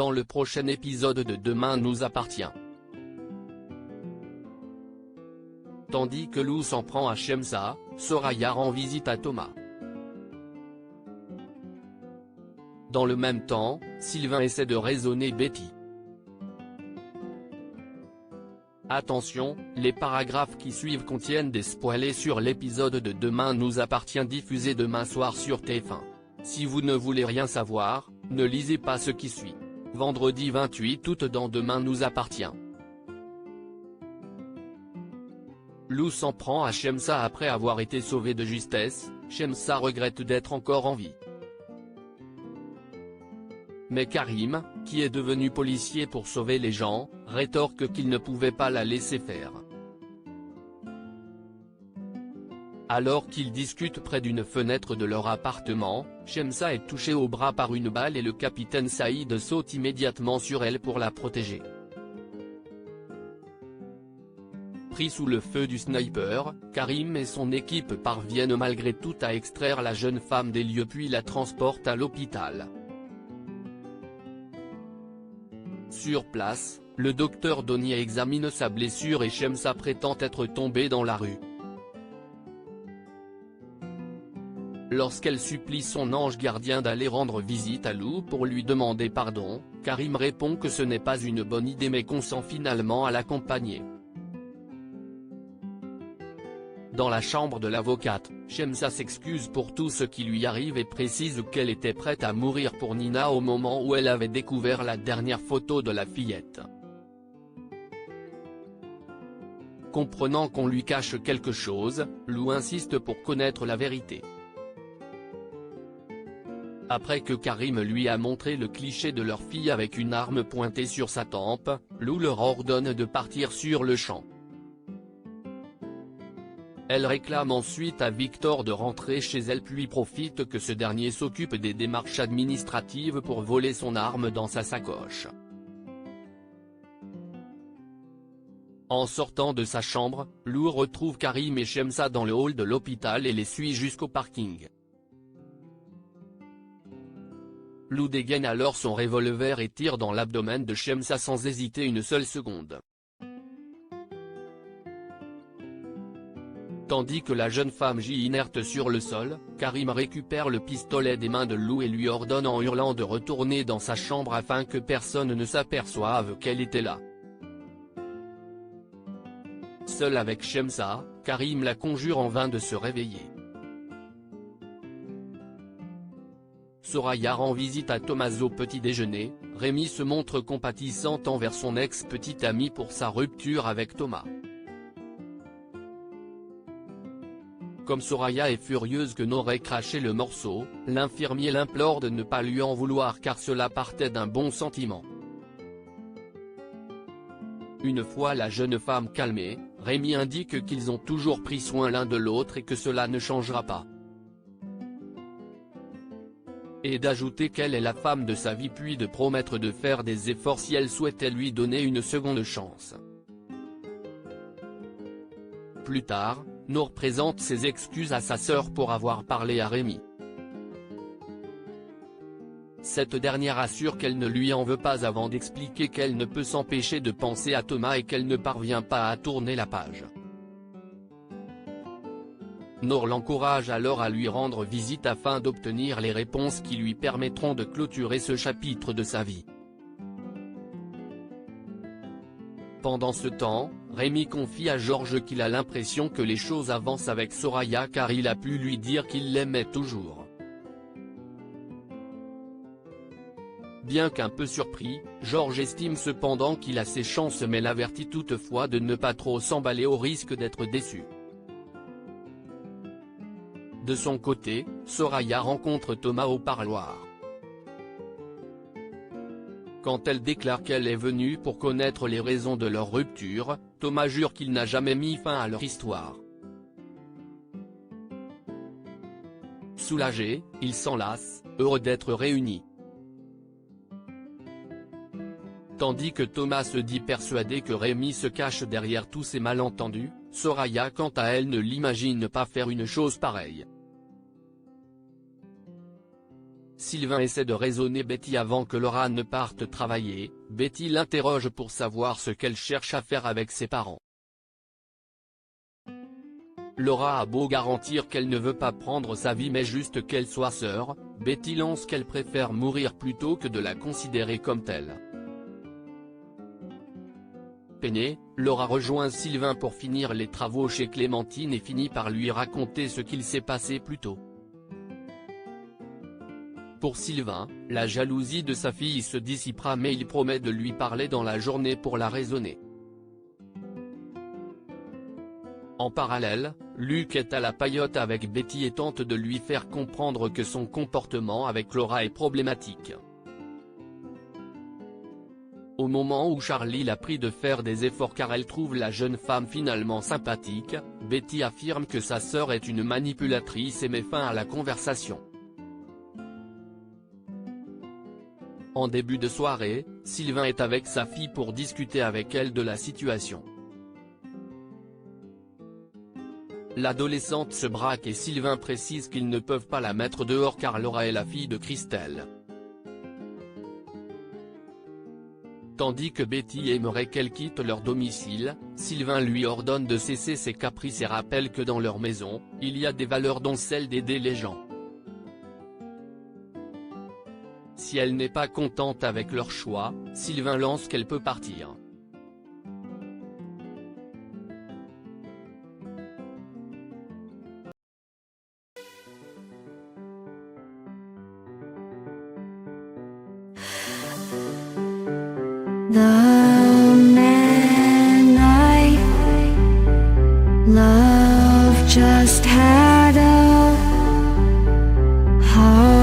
dans le prochain épisode de Demain nous appartient. Tandis que Lou s'en prend à Shemsa, Soraya rend visite à Thomas. Dans le même temps, Sylvain essaie de raisonner Betty. Attention, les paragraphes qui suivent contiennent des spoilers sur l'épisode de Demain nous appartient diffusé demain soir sur TF1. Si vous ne voulez rien savoir, ne lisez pas ce qui suit. Vendredi 28 août dans Demain nous appartient. Lou s'en prend à Shemsa après avoir été sauvée de justesse. Shemsa regrette d'être encore en vie. Mais Karim, qui est devenu policier pour sauver les gens, rétorque qu'il ne pouvait pas la laisser faire. Alors qu'ils discutent près d'une fenêtre de leur appartement, Shemsa est touchée au bras par une balle et le capitaine Saïd saute immédiatement sur elle pour la protéger. Pris sous le feu du sniper, Karim et son équipe parviennent malgré tout à extraire la jeune femme des lieux puis la transportent à l'hôpital. Sur place, le docteur Donnier examine sa blessure et Shemsa prétend être tombée dans la rue. Lorsqu'elle supplie son ange gardien d'aller rendre visite à Lou pour lui demander pardon, Karim répond que ce n'est pas une bonne idée mais consent finalement à l'accompagner. Dans la chambre de l'avocate, Shemsa s'excuse pour tout ce qui lui arrive et précise qu'elle était prête à mourir pour Nina au moment où elle avait découvert la dernière photo de la fillette. Comprenant qu'on lui cache quelque chose, Lou insiste pour connaître la vérité. Après que Karim lui a montré le cliché de leur fille avec une arme pointée sur sa tempe, Lou leur ordonne de partir sur le champ. Elle réclame ensuite à Victor de rentrer chez elle puis profite que ce dernier s'occupe des démarches administratives pour voler son arme dans sa sacoche. En sortant de sa chambre, Lou retrouve Karim et Shemsa dans le hall de l'hôpital et les suit jusqu'au parking. Lou dégaine alors son revolver et tire dans l'abdomen de Shemsa sans hésiter une seule seconde. Tandis que la jeune femme gît inerte sur le sol, Karim récupère le pistolet des mains de Lou et lui ordonne en hurlant de retourner dans sa chambre afin que personne ne s'aperçoive qu'elle était là. Seul avec Shemsa, Karim la conjure en vain de se réveiller. Soraya rend visite à Thomas au petit déjeuner. Rémi se montre compatissante envers son ex-petite amie pour sa rupture avec Thomas. Comme Soraya est furieuse que n'aurait craché le morceau, l'infirmier l'implore de ne pas lui en vouloir car cela partait d'un bon sentiment. Une fois la jeune femme calmée, Rémi indique qu'ils ont toujours pris soin l'un de l'autre et que cela ne changera pas. Et d'ajouter qu'elle est la femme de sa vie puis de promettre de faire des efforts si elle souhaitait lui donner une seconde chance. Plus tard, Nour présente ses excuses à sa sœur pour avoir parlé à Rémi. Cette dernière assure qu'elle ne lui en veut pas avant d'expliquer qu'elle ne peut s'empêcher de penser à Thomas et qu'elle ne parvient pas à tourner la page. Nour l'encourage alors à lui rendre visite afin d'obtenir les réponses qui lui permettront de clôturer ce chapitre de sa vie. Pendant ce temps, Rémi confie à Georges qu'il a l'impression que les choses avancent avec Soraya car il a pu lui dire qu'il l'aimait toujours. Bien qu'un peu surpris, Georges estime cependant qu'il a ses chances mais l'avertit toutefois de ne pas trop s'emballer au risque d'être déçu. De son côté, Soraya rencontre Thomas au parloir. Quand elle déclare qu'elle est venue pour connaître les raisons de leur rupture, Thomas jure qu'il n'a jamais mis fin à leur histoire. Soulagé, ils s'enlacent, heureux d'être réunis. Tandis que Thomas se dit persuadé que Rémi se cache derrière tous ces malentendus, Soraya quant à elle ne l'imagine pas faire une chose pareille. Sylvain essaie de raisonner Betty avant que Laura ne parte travailler. Betty l'interroge pour savoir ce qu'elle cherche à faire avec ses parents. Laura a beau garantir qu'elle ne veut pas prendre sa vie mais juste qu'elle soit sœur, Betty lance qu'elle préfère mourir plutôt que de la considérer comme telle. Peinée, Laura rejoint Sylvain pour finir les travaux chez Clémentine et finit par lui raconter ce qu'il s'est passé plus tôt. Pour Sylvain, la jalousie de sa fille se dissipera mais il promet de lui parler dans la journée pour la raisonner. En parallèle, Luc est à la paillote avec Betty et tente de lui faire comprendre que son comportement avec Laura est problématique. Au moment où Charlie l'a pris de faire des efforts car elle trouve la jeune femme finalement sympathique, Betty affirme que sa sœur est une manipulatrice et met fin à la conversation. En début de soirée, Sylvain est avec sa fille pour discuter avec elle de la situation. L'adolescente se braque et Sylvain précise qu'ils ne peuvent pas la mettre dehors car Laura est la fille de Christelle. Tandis que Betty aimerait qu'elle quitte leur domicile, Sylvain lui ordonne de cesser ses caprices et rappelle que dans leur maison, il y a des valeurs dont celle d'aider les gens. Si elle n'est pas contente avec leur choix, Sylvain lance qu'elle peut partir. The man I love just had a heart